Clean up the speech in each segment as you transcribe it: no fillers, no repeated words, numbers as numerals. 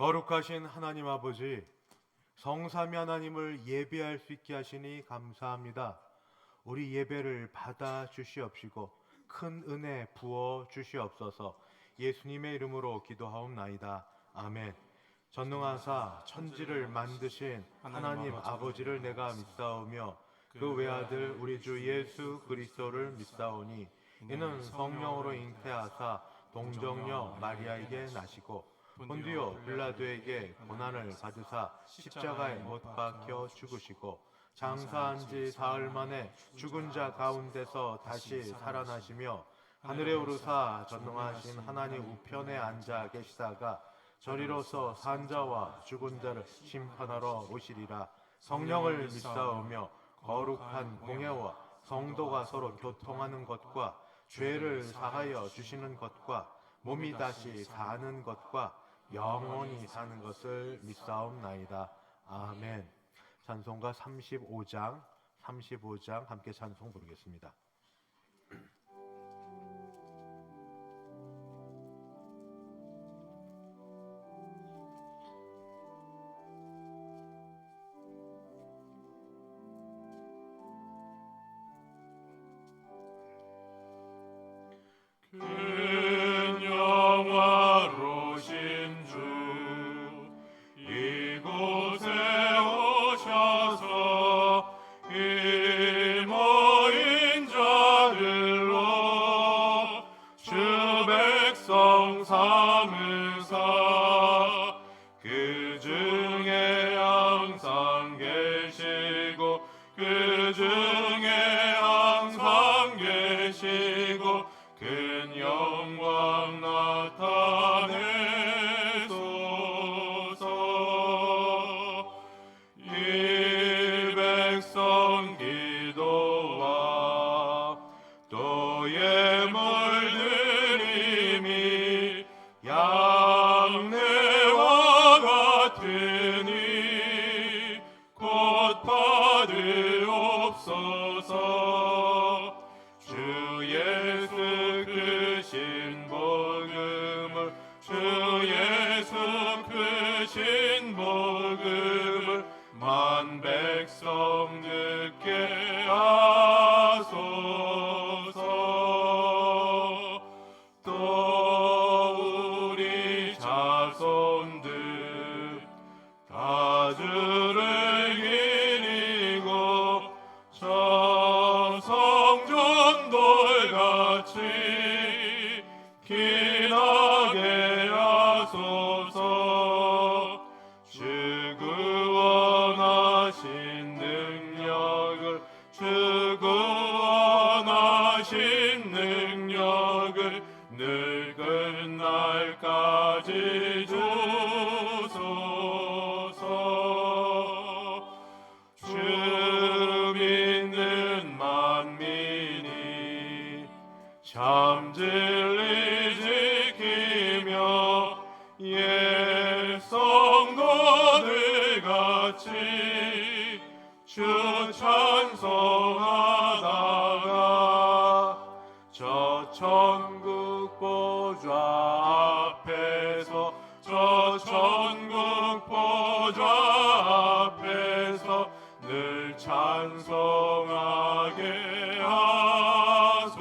거룩하신 하나님 아버지, 성삼위 하나님을 예배할 수 있게 하시니 감사합니다. 우리 예배를 받아 주시옵시고 큰 은혜 부어 주시옵소서. 예수님의 이름으로 기도하옵나이다. 아멘. 전능하사 천지를 만드신 하나님 아버지를 내가 믿사오며 그 외아들 우리 주 예수 그리스도를 믿사오니 이는 성령으로 잉태하사 동정녀 마리아에게 나시고 본디오 빌라도에게 고난을 받으사 십자가에 못 박혀 죽으시고 장사한 지 사흘 만에 죽은 자 가운데서 다시 살아나시며 하늘에 오르사 전능하신 하나님 우편에 앉아 계시다가 저리로서 산자와 죽은 자를 심판하러 오시리라. 성령을 믿사오며 거룩한 공예와 성도가 서로 교통하는 것과 죄를 사하여 주시는 것과 몸이 다시 사는 것과 영원히 사는 것을 믿사옵나이다. 아멘. 찬송가 35장 함께 찬송 부르겠습니다. 참 진리 지키며 옛 성도들 같이 주 찬송하다가 저 천국 보좌 앞에서 늘 찬송하게 하소서.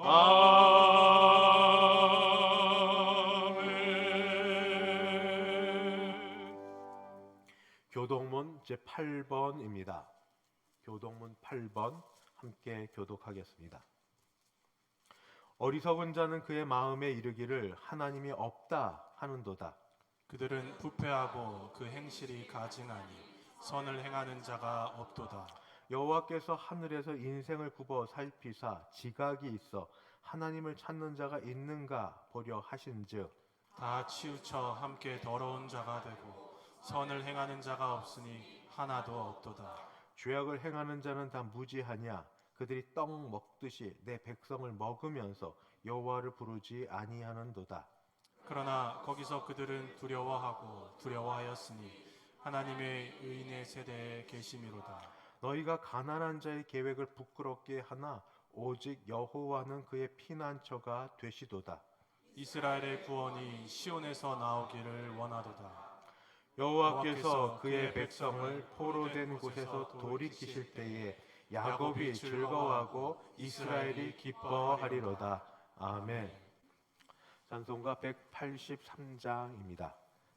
아멘. 번째 8번입니다. 교독문 8번 함께 교독하겠습니다. 어리석은 자는 그의 마음에 이르기를 하나님이 없다 하는도다. 그들은 부패하고 그 행실이 가증하니 선을 행하는 자가 없도다. 여호와께서 하늘에서 인생을 굽어 살피사 지각이 있어 하나님을 찾는 자가 있는가 보려 하신즉 다 치우쳐 함께 더러운 자가 되고 선을 행하는 자가 없으니 하나도 없도다. 죄악을 행하는 자는 다 무지하냐 그들이 떡 먹듯이 내 백성을 먹으면서 여호와를 부르지 아니하는도다. 그러나 거기서 그들은 두려워하였으니 하나님의 의인의 세대에 계심이로다. 너희가 가난한 자의 계획을 부끄럽게 하나 오직 여호와는 그의 피난처가 되시도다. 이스라엘의 구원이 시온에서 나오기를 원하도다. 여호와께서 그의 백성을 포로된 곳에서 돌이키실 때에 야곱이 즐거워하고 이스라엘이 기뻐하리로다. 아멘. 찬송가 183장입니다.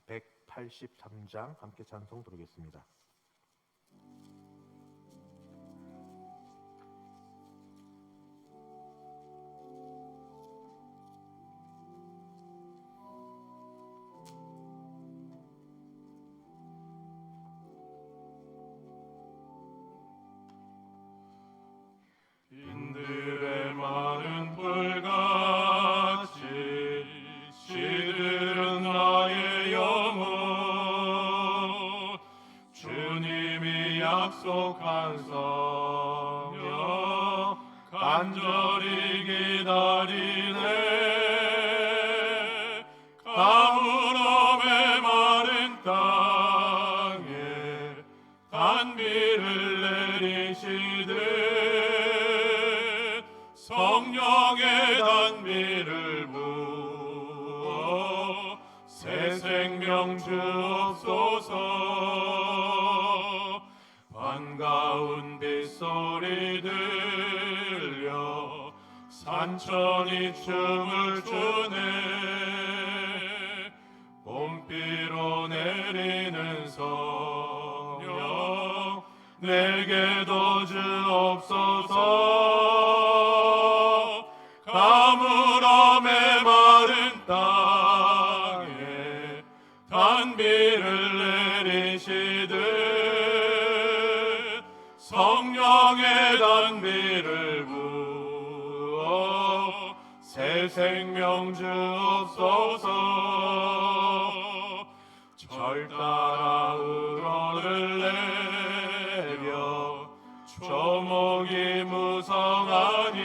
183장 함께 찬송 부르겠습니다. 인들의 마른 불같이 시들은 나의 영혼 주님이 약속한 성령 간절히 기다리네 가물음의 마른 땅에 단비를 내리시듯 성령의 단비를 부어 새 생명 주옵소서. 반가운 빗소리 들려 산천이 춤을 추네 봄비로 내리는 성령 내게도 주옵소서. 가물음의 마른 땅에 단비를 내리시듯 성령의 단비를 부어 새 생명 주옵소서. 절 따라 우러를 내려 조목이 무성하니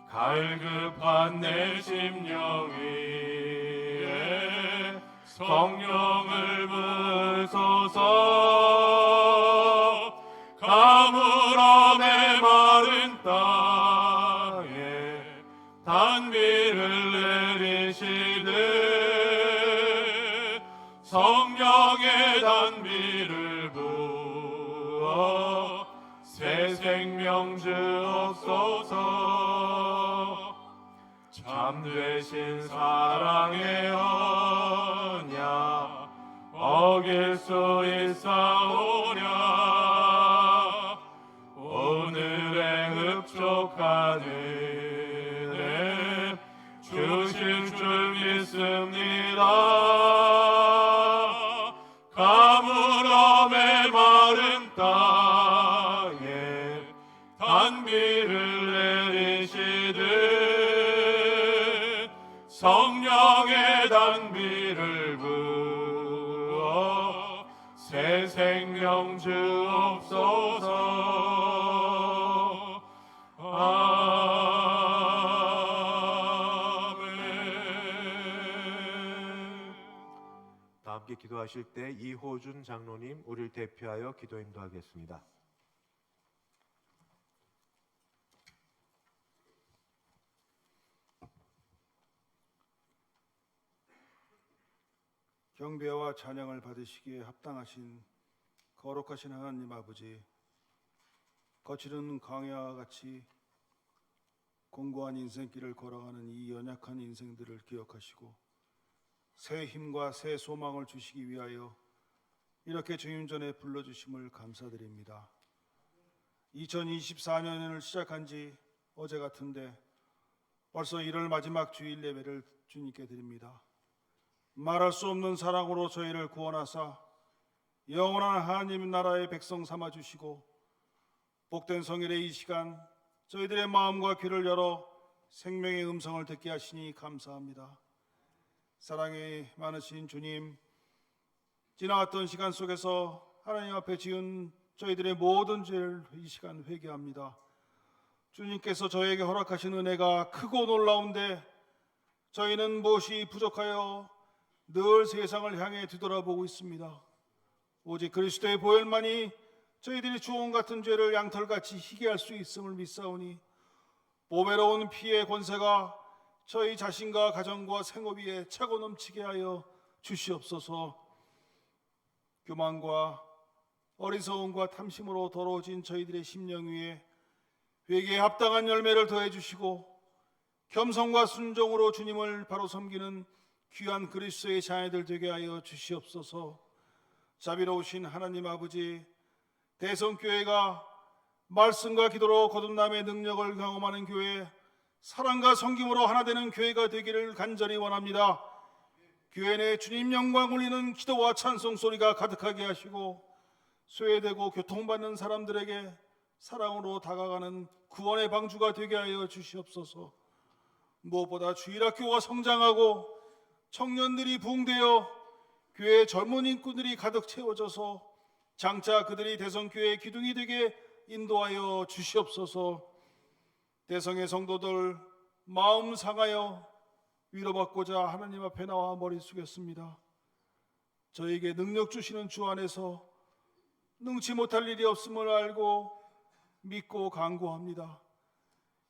갈급한 내 심령 위에 성령을 부으소서. 가물음의 마른 땅에 단비를 내리시듯 성령의 단비를 부어 새 생명 주옵소서. 참되신 사랑의 언약 어길 수 있사오랴. 오늘의 흡족한 은혜 주실 줄 믿습니다. 가물음의 마른 땅에 단비를 내리시듯 성령의 단비를 부어 새 생명 주옵소서. 아멘. 다 함께 기도하실 때 이호준 장로님 우리를 대표하여 기도 인도하겠습니다. 경배와 찬양을 받으시기에 합당하신 거룩하신 하나님 아버지, 거칠은 광야와 같이 공고한 인생길을 걸어가는 이 연약한 인생들을 기억하시고 새 힘과 새 소망을 주시기 위하여 이렇게 주님 전에 불러주심을 감사드립니다. 2024년을 시작한 지 어제 같은데 벌써 1월 마지막 주일 예배를 주님께 드립니다. 말할 수 없는 사랑으로 저희를 구원하사 영원한 하나님 나라의 백성 삼아주시고 복된 성일의 이 시간 저희들의 마음과 귀를 열어 생명의 음성을 듣게 하시니 감사합니다. 사랑이 많으신 주님, 지나왔던 시간 속에서 하나님 앞에 지은 저희들의 모든 죄를 이 시간 회개합니다. 주님께서 저에게 허락하신 은혜가 크고 놀라운데 저희는 무엇이 부족하여 늘 세상을 향해 뒤돌아보고 있습니다. 오직 그리스도의 보혈만이 저희들이 주홍 같은 죄를 양털같이 희게 할 수 있음을 믿사오니 보배로운 피의 권세가 저희 자신과 가정과 생업 위에 차고 넘치게 하여 주시옵소서. 교만과 어리석음과 탐심으로 더러워진 저희들의 심령 위에 회개에 합당한 열매를 더해 주시고 겸손과 순종으로 주님을 바로 섬기는 귀한 그리스도의 자녀들 되게 하여 주시옵소서. 자비로우신 하나님 아버지, 대성교회가 말씀과 기도로 거듭남의 능력을 경험하는 교회, 사랑과 섬김으로 하나 되는 교회가 되기를 간절히 원합니다. 교회 내 주님 영광 올리는 기도와 찬송 소리가 가득하게 하시고 소외되고 교통받는 사람들에게 사랑으로 다가가는 구원의 방주가 되게 하여 주시옵소서. 무엇보다 주일학교가 성장하고 청년들이 부흥되어 교회 젊은 인꾼들이 가득 채워져서 장차 그들이 대성교회의 기둥이 되게 인도하여 주시옵소서. 대성의 성도들 마음 상하여 위로받고자 하나님 앞에 나와 머리 숙였습니다. 저에게 능력 주시는 주 안에서 능치 못할 일이 없음을 알고 믿고 간구합니다.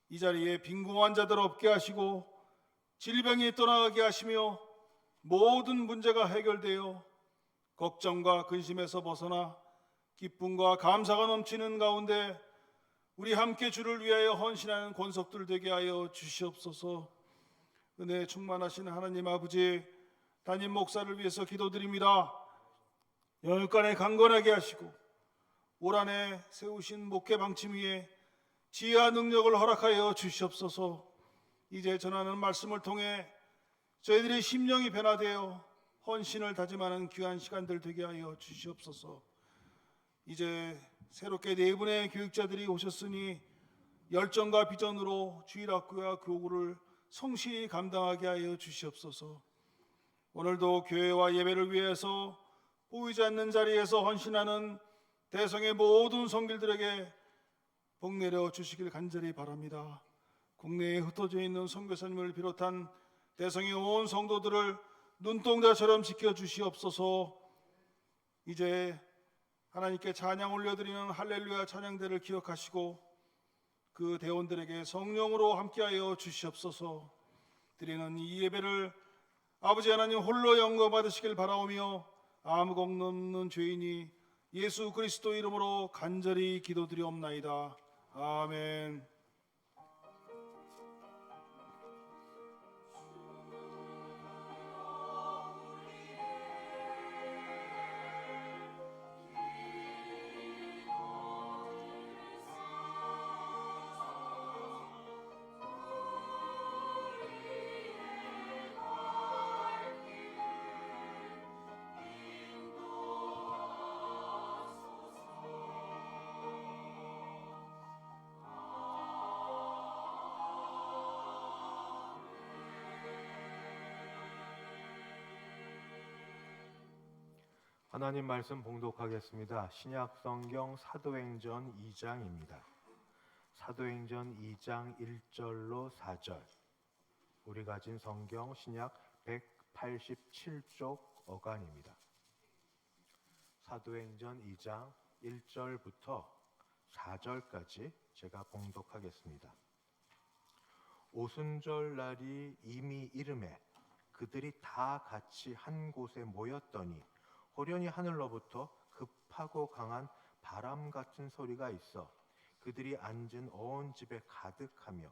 이 자리에 빈궁한 자들 없게 하시고 질병이 떠나가게 하시며 모든 문제가 해결되어 걱정과 근심에서 벗어나 기쁨과 감사가 넘치는 가운데 우리 함께 주를 위하여 헌신하는 권속들 되게 하여 주시옵소서. 은혜 충만하신 하나님 아버지, 담임 목사를 위해서 기도드립니다. 영육간에 강건하게 하시고 올 한해 세우신 목회 방침 위에 지혜와 능력을 허락하여 주시옵소서. 이제 전하는 말씀을 통해 저희들의 심령이 변화되어 헌신을 다짐하는 귀한 시간들 되게 하여 주시옵소서. 이제 새롭게 네 분의 교육자들이 오셨으니 열정과 비전으로 주일학교와 교구를 성실히 감당하게 하여 주시옵소서. 오늘도 교회와 예배를 위해서 보이지 않는 자리에서 헌신하는 대성의 모든 성길들에게 복 내려 주시길 간절히 바랍니다. 국내에 흩어져 있는 선교사님을 비롯한 대성의 온 성도들을 눈동자처럼 지켜주시옵소서. 이제 하나님께 찬양 올려드리는 할렐루야 찬양대를 기억하시고 그 대원들에게 성령으로 함께하여 주시옵소서. 드리는 이 예배를 아버지 하나님 홀로 영광 받으시길 바라오며 아무 공 없는 죄인이 예수 그리스도 이름으로 간절히 기도드리옵나이다. 아멘. 하나님 말씀 봉독하겠습니다. 신약 성경 사도행전 2장입니다. 사도행전 2장 1절로 4절. 우리 가진 성경 신약 187쪽 어간입니다. 사도행전 2장 1절부터 4절까지 제가 봉독하겠습니다. 오순절 날이 이미 이름에 그들이 다 같이 한 곳에 모였더니 호련히 하늘로부터 급하고 강한 바람 같은 소리가 있어 그들이 앉은 온 집에 가득하며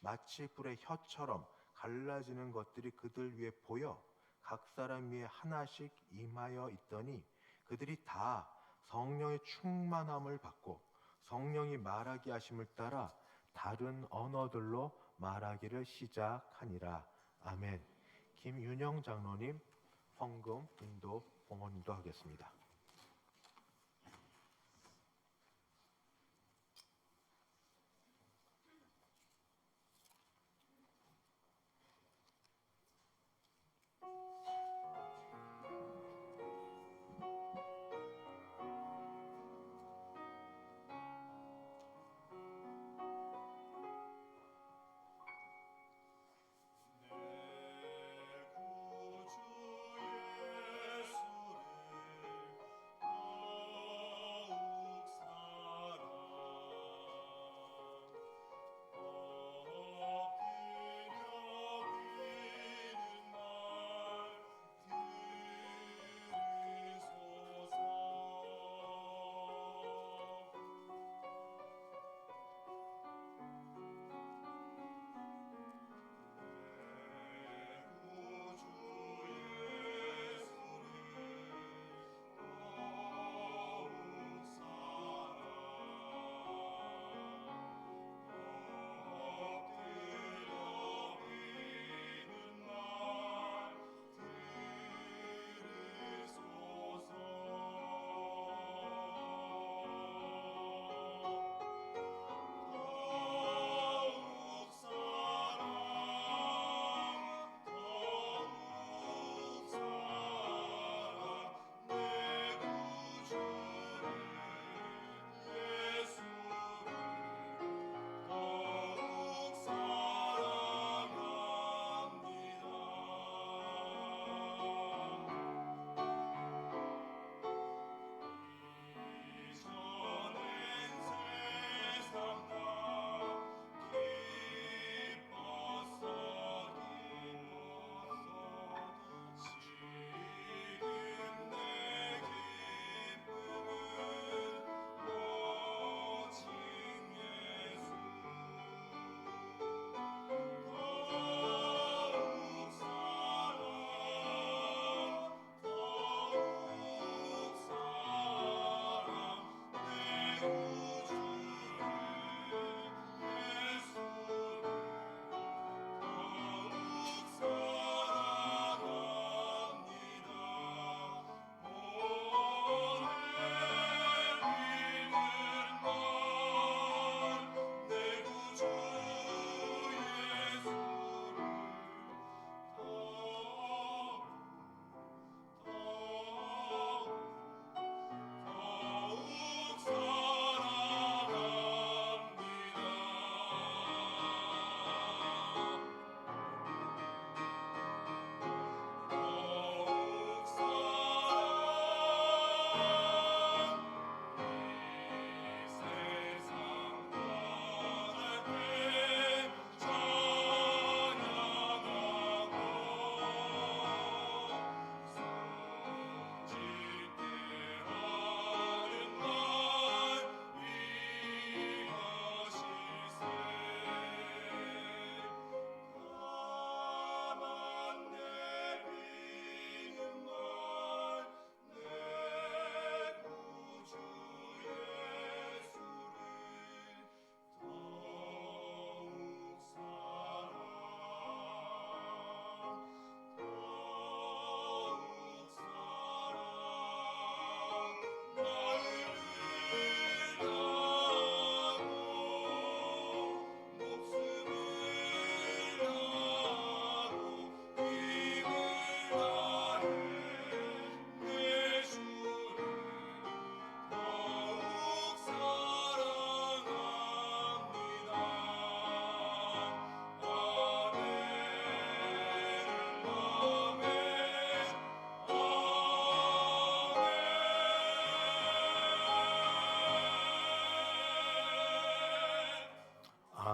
마치 불의 혀처럼 갈라지는 것들이 그들 위에 보여 각 사람 위에 하나씩 임하여 있더니 그들이 다 성령의 충만함을 받고 성령이 말하게 하심을 따라 다른 언어들로 말하기를 시작하니라. 아멘. 김윤영 장로님 헌금 인도 봉헌 인도 하겠습니다.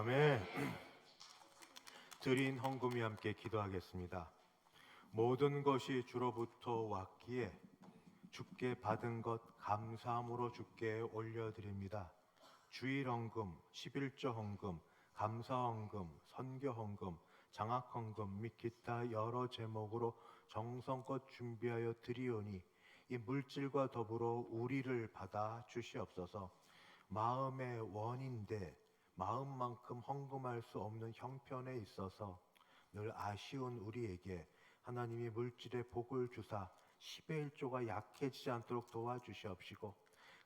아멘. 드린 헌금이 함께 기도하겠습니다. 모든 것이 주로부터 왔기에 주께 받은 것 감사함으로 주께 올려드립니다. 주일 헌금, 11조 헌금, 감사 헌금, 선교 헌금, 장학 헌금 및 기타 여러 제목으로 정성껏 준비하여 드리오니 이 물질과 더불어 우리를 받아 주시옵소서. 마음의 원인데 마음만큼 헌금할 수 없는 형편에 있어서 늘 아쉬운 우리에게 하나님이 물질의 복을 주사 10의 1조가 약해지지 않도록 도와주시옵시고,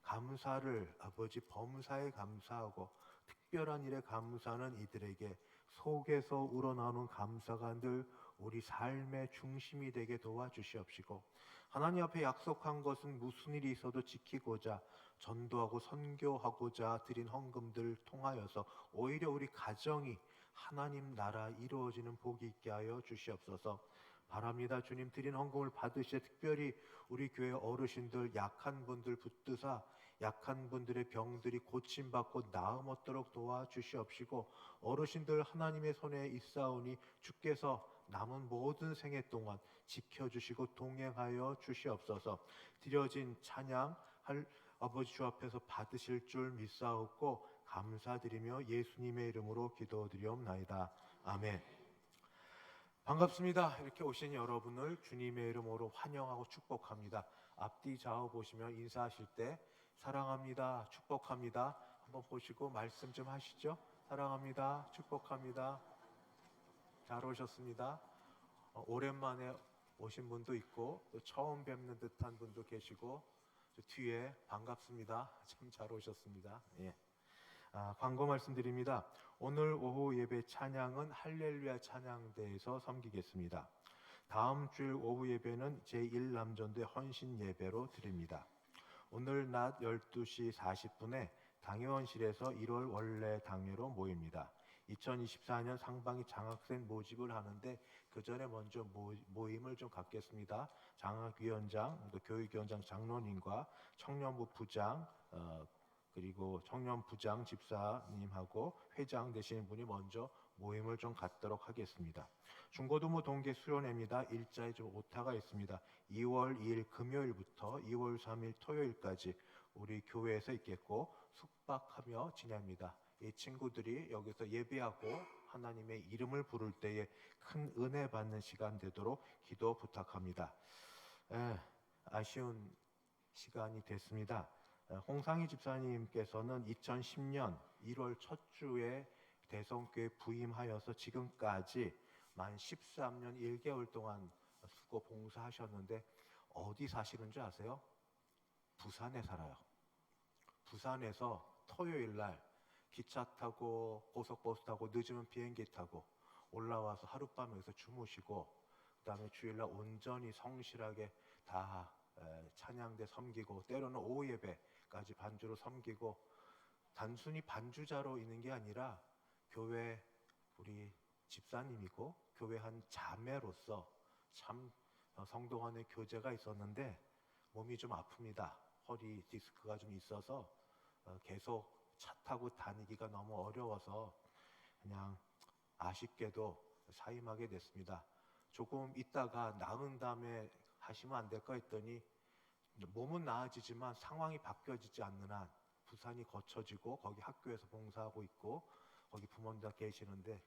감사를 아버지 범사에 감사하고 특별한 일에 감사하는 이들에게 속에서 우러나오는 감사가 늘 우리 삶의 중심이 되게 도와주시옵시고, 하나님 앞에 약속한 것은 무슨 일이 있어도 지키고자 전도하고 선교하고자 드린 헌금들 통하여서 오히려 우리 가정이 하나님 나라 이루어지는 복이 있게 하여 주시옵소서. 바랍니다. 주님, 드린 헌금을 받으시되 특별히 우리 교회 어르신들, 약한 분들 붙드사 약한 분들의 병들이 고침받고 나음 얻도록 도와주시옵시고, 어르신들 하나님의 손에 있사오니 주께서 남은 모든 생애 동안 지켜주시고 동행하여 주시옵소서. 드려진 찬양 아버지 주 앞에서 받으실 줄 믿사옵고 감사드리며 예수님의 이름으로 기도드리옵나이다. 아멘. 반갑습니다. 이렇게 오신 여러분을 주님의 이름으로 환영하고 축복합니다. 앞뒤 좌우 보시면 인사하실 때 사랑합니다, 축복합니다 한번 보시고 말씀 좀 하시죠. 사랑합니다, 축복합니다. 잘 오셨습니다. 오랜만에 오신 분도 있고 또 처음 뵙는 듯한 분도 계시고, 뒤에 반갑습니다. 참 잘 오셨습니다. 예. 광고 말씀드립니다. 오늘 오후 예배 찬양은 할렐루야 찬양대에서 섬기겠습니다. 다음 주일 오후 예배는 제1남전대 헌신 예배로 드립니다. 오늘 낮 12시 40분에 당회원실에서 1월 원래 당회로 모입니다. 2024년 상반기 장학생 모집을 하는데 그 전에 먼저 모임을 좀 갖겠습니다. 장학위원장, 또 교육위원장 장로님과 청년부 부장, 그리고 청년부장 집사님하고 회장 되시는 분이 먼저 모임을 좀 갖도록 하겠습니다. 중고등부 동계 수련회입니다. 일자에 좀 오타가 있습니다. 2월 2일 금요일부터 2월 3일 토요일까지 우리 교회에서 있겠고 숙박하며 지냅니다. 이 친구들이 여기서 예배하고 하나님의 이름을 부를 때에 큰 은혜 받는 시간 되도록 기도 부탁합니다. 아쉬운 시간이 됐습니다. 홍상희 집사님께서는 2010년 1월 첫 주에 대성교회 부임하여서 지금까지 만 13년 1개월 동안 수고 봉사하셨는데 어디 사시는 줄 아세요? 부산에 살아요. 부산에서 토요일 날 기차 타고 고속버스 타고 늦으면 비행기 타고 올라와서 하룻밤 여기서 주무시고, 그 다음에 주일날 온전히 성실하게 다 찬양대 섬기고, 때로는 오후 예배까지 반주로 섬기고, 단순히 반주자로 있는 게 아니라 교회 우리 집사님이고 교회 한 자매로서 참 성도 간의 교제가 있었는데 몸이 좀 아픕니다. 허리 디스크가 좀 있어서 계속 차 타고 다니기가 너무 어려워서 그냥 아쉽게도 사임하게 됐습니다. 조금 있다가 나은 다음에 하시면 안 될까 했더니 몸은 나아지지만 상황이 바뀌어지지 않는 한 부산이 거쳐지고 거기 학교에서 봉사하고 있고 거기 부모님들 계시는데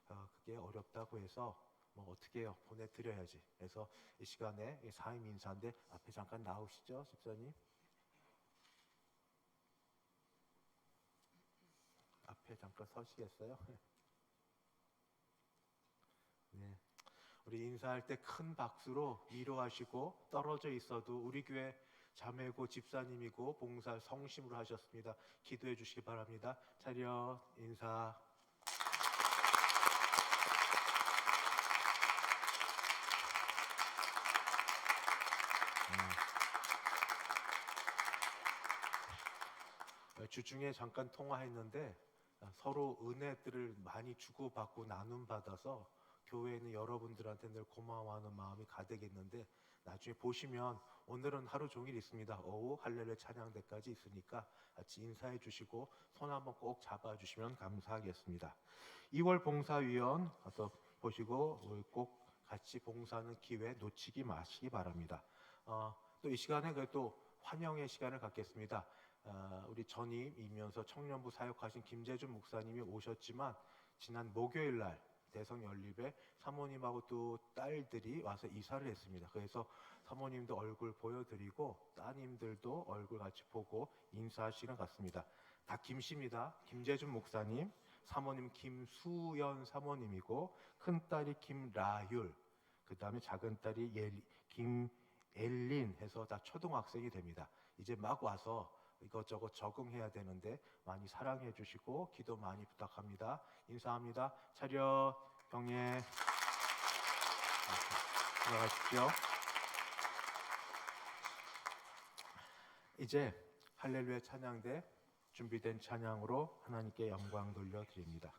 그게 어렵다고 해서 뭐 어떻게 해요? 보내드려야지. 그래서 이 시간에 사임 인사인데 앞에 잠깐 나오시죠, 집사님. 앞에 잠깐 서시겠어요? 네. 우리 인사할 때 큰 박수로 위로하시고, 떨어져 있어도 우리 교회 자매고 집사님이고 봉사 성심으로 하셨습니다. 기도해 주시기 바랍니다. 차렷 인사. 주중에 잠깐 통화했는데 서로 은혜들을 많이 주고받고 나눔받아서 교회에 있는 여러분들한테 늘 고마워하는 마음이 가득 있는데, 나중에 보시면 오늘은 하루 종일 있습니다. 오후 할렐루야 찬양대까지 있으니까 같이 인사해 주시고 손 한번 꼭 잡아주시면 감사하겠습니다. 2월 봉사위원 가서 보시고 우리 꼭 같이 봉사하는 기회 놓치지 마시기 바랍니다. 또 이 시간에 또 환영의 시간을 갖겠습니다. 우리 전임이면서 청년부 사역하신 김재준 목사님이 오셨지만 지난 목요일 날 대성연립에 사모님하고 또 딸들이 와서 이사를 했습니다. 그래서 사모님도 얼굴 보여드리고 따님들도 얼굴 같이 보고 인사할 시간 갖습니다. 다 김씨입니다. 김재준 목사님, 사모님 김수연 사모님이고 큰딸이 김라율, 그 다음에 작은딸이 김엘린 해서 다 초등학생이 됩니다. 이제 막 와서 이것저것 적응해야 되는데 많이 사랑해 주시고 기도 많이 부탁합니다. 인사합니다. 차렷 경례. 들어가십시오. 이제 할렐루야 찬양대 준비된 찬양으로 하나님께 영광 돌려드립니다.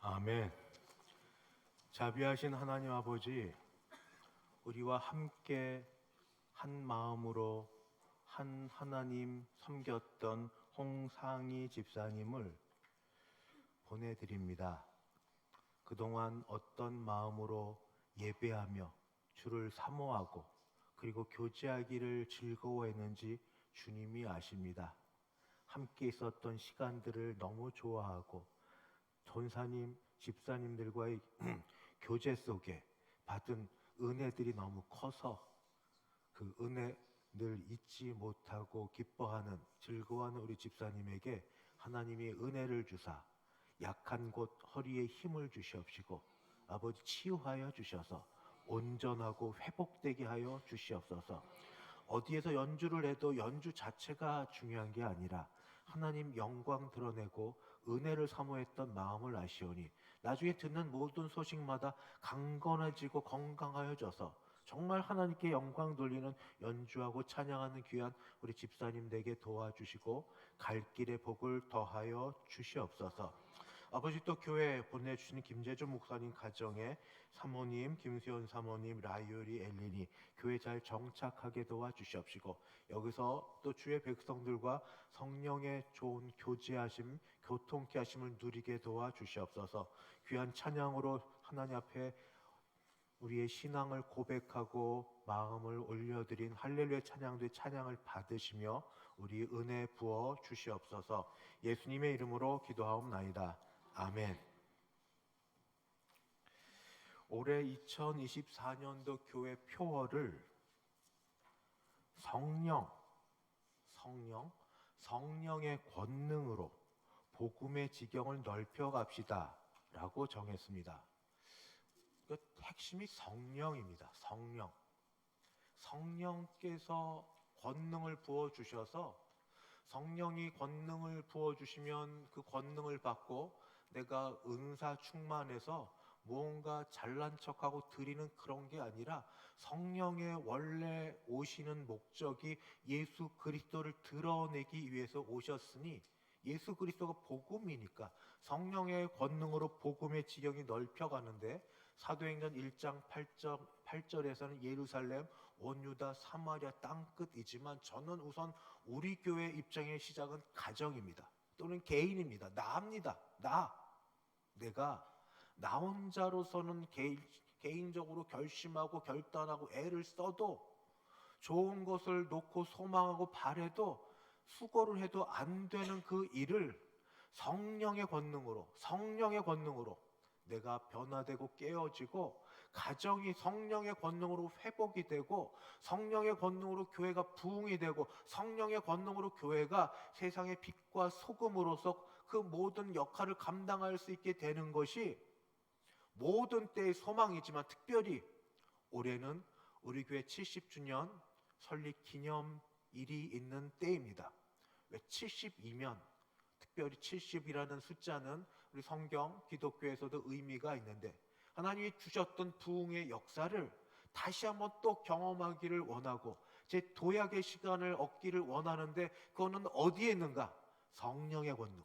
아멘. 자비하신 하나님 아버지, 우리와 함께 한 마음으로 한 하나님 섬겼던 홍상희 집사님을 보내드립니다. 그동안 어떤 마음으로 예배하며 주를 사모하고 그리고 교제하기를 즐거워했는지 주님이 아십니다. 함께 있었던 시간들을 너무 좋아하고 전사님, 집사님들과의 교제 속에 받은 은혜들이 너무 커서 그 은혜 늘 잊지 못하고 기뻐하는 즐거워하는 우리 집사님에게 하나님이 은혜를 주사 약한 곳 허리에 힘을 주시옵시고 아버지 치유하여 주셔서 온전하고 회복되게 하여 주시옵소서. 어디에서 연주를 해도 연주 자체가 중요한 게 아니라 하나님 영광 드러내고 은혜를 사모했던 마음을 아시오니 나중에 듣는 모든 소식마다 강건해지고 건강하여져서 정말 하나님께 영광 돌리는 연주하고 찬양하는 귀한 우리 집사님 되게 도와주시고 갈 길의 복을 더하여 주시옵소서. 아버지 또 교회 보내주시는 김재주 목사님 가정에 사모님, 김수현 사모님, 라이오리, 엘린이 교회 잘 정착하게 도와주시옵시고 여기서 또 주의 백성들과 성령의 좋은 교제하심, 교통케 하심을 누리게 도와주시옵소서. 귀한 찬양으로 하나님 앞에 우리의 신앙을 고백하고 마음을 올려드린 할렐루야 찬양도의 찬양을 받으시며 우리 은혜 부어 주시옵소서. 예수님의 이름으로 기도하옵나이다. 아멘. 올해 2024년도 교회 표어를 성령의 권능으로 복음의 지경을 넓혀갑시다 라고 정했습니다. 그 핵심이 성령입니다. 성령께서 권능을 부어주셔서 성령이 권능을 부어주시면 그 권능을 받고 내가 은사 충만해서 무언가 잘난 척하고 드리는 그런 게 아니라 성령의 원래 오시는 목적이 예수 그리스도를 드러내기 위해서 오셨으니 예수 그리스도가 복음이니까 성령의 권능으로 복음의 지경이 넓혀가는데 사도행전 1장 8절에서는 예루살렘, 온 유다, 사마리아 땅끝이지만 저는 우선 우리 교회 입장의 시작은 가정입니다. 또는 개인입니다. 나입니다. 내가 나 혼자로서는 개인적으로 결심하고 결단하고 애를 써도 좋은 것을 놓고 소망하고 바래도 수고를 해도 안 되는 그 일을 성령의 권능으로 내가 변화되고 깨어지고 가정이 성령의 권능으로 회복이 되고 성령의 권능으로 교회가 부흥이 되고 성령의 권능으로 교회가 세상의 빛과 소금으로서 그 모든 역할을 감당할 수 있게 되는 것이 모든 때의 소망이지만 특별히 올해는 우리 교회 70주년 설립 기념일이 있는 때입니다. 왜 70이면 특별히 70이라는 숫자는 우리 성경 기독교에서도 의미가 있는데 하나님이 주셨던 부흥의 역사를 다시 한번 또 경험하기를 원하고 제 도약의 시간을 얻기를 원하는데 그거는 어디에 있는가? 성령의 권능.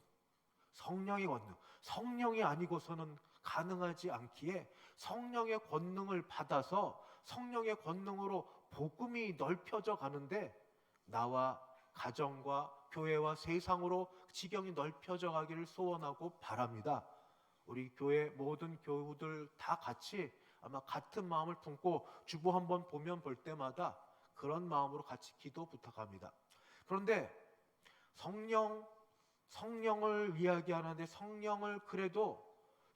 성령이 아니고서는 가능하지 않기에 성령의 권능을 받아서 성령의 권능으로 복음이 넓혀져 가는데 나와 가정과 교회와 세상으로 지경이 넓혀져 가기를 소원하고 바랍니다. 우리 교회 모든 교우들 다 같이 아마 같은 마음을 품고 주보 한번 보면 볼 때마다 그런 마음으로 같이 기도 부탁합니다. 그런데 성령을 이야기하는데 성령을 그래도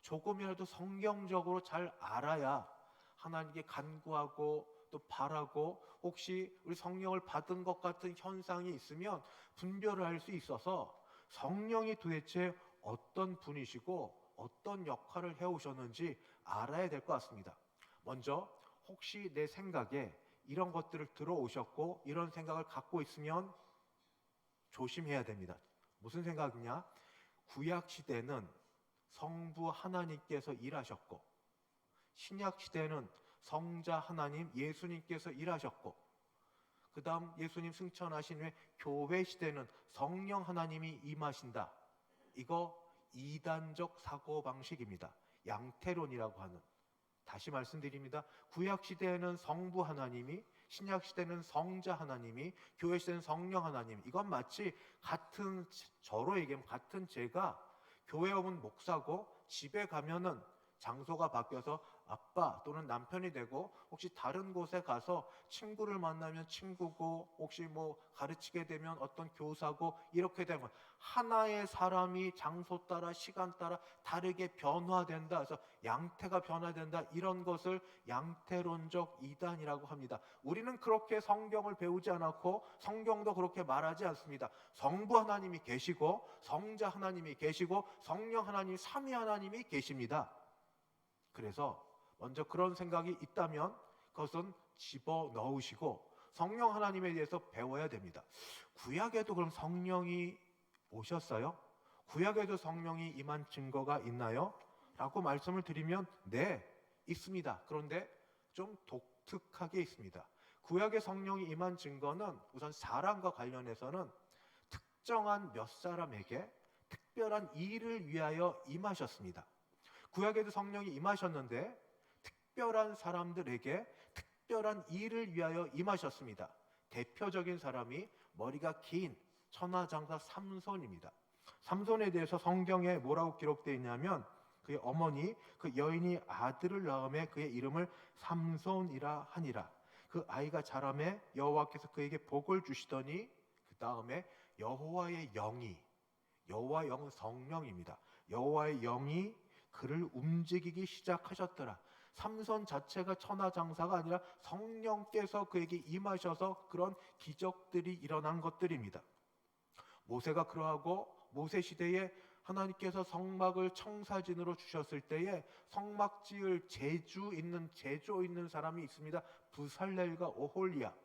조금이라도 성경적으로 잘 알아야 하나님께 간구하고 또 바라고 혹시 우리 성령을 받은 것 같은 현상이 있으면 분별을 할 수 있어서 성령이 도대체 어떤 분이시고 어떤 역할을 해오셨는지 알아야 될 것 같습니다. 먼저 혹시 내 생각에 이런 것들을 들어오셨고 이런 생각을 갖고 있으면 조심해야 됩니다. 무슨 생각이냐? 구약 시대는 성부 하나님께서 일하셨고 신약 시대는 성자 하나님 예수님께서 일하셨고 그 다음 예수님 승천하신 후에 교회 시대는 성령 하나님이 임하신다. 이거 이단적 사고방식입니다. 양태론이라고 하는. 다시 말씀드립니다. 구약 시대에는 성부 하나님이, 신약 시대는 성자 하나님이, 교회 시대는 성령 하나님. 이건 마치 저로 얘기하면 같은 제가 교회 오면 목사고 집에 가면은 장소가 바뀌어서 아빠 또는 남편이 되고 혹시 다른 곳에 가서 친구를 만나면 친구고 혹시 뭐 가르치게 되면 어떤 교사고 이렇게 되면 하나의 사람이 장소 따라 시간 따라 다르게 변화된다. 그래서 양태가 변화된다. 이런 것을 양태론적 이단이라고 합니다. 우리는 그렇게 성경을 배우지 않았고 성경도 그렇게 말하지 않습니다. 성부 하나님이 계시고 성자 하나님이 계시고 성령 하나님 삼위 하나님이 계십니다. 그래서 먼저 그런 생각이 있다면 그것은 집어넣으시고 성령 하나님에 대해서 배워야 됩니다. 구약에도 그럼 성령이 오셨어요? 구약에도 성령이 임한 증거가 있나요? 라고 말씀을 드리면 네, 있습니다. 그런데 좀 독특하게 있습니다. 구약의 성령이 임한 증거는 우선 사람과 관련해서는 특정한 몇 사람에게 특별한 일을 위하여 임하셨습니다. 구약에도 성령이 임하셨는데 특별한 사람들에게 특별한 일을 위하여 임하셨습니다. 대표적인 사람이 머리가 긴 천하장사 삼손입니다. 삼손에 대해서 성경에 뭐라고 기록되어 있냐면 그의 어머니 그 여인이 아들을 낳음에 그의 이름을 삼손이라 하니라. 그 아이가 자라매 여호와께서 그에게 복을 주시더니 그 다음에 여호와의 영이, 여호와의 영은 성령입니다. 여호와의 영이 그를 움직이기 시작하셨더라. 삼손 자체가 천하장사가 아니라 성령께서 그에게 임하셔서 그런 기적들이 일어난 것들입니다. 모세가 그러하고 모세 시대에 하나님께서 성막을 청사진으로 주셨을 때에 성막 지을 재주 있는 사람이 있습니다. 부살렐과 오홀리압.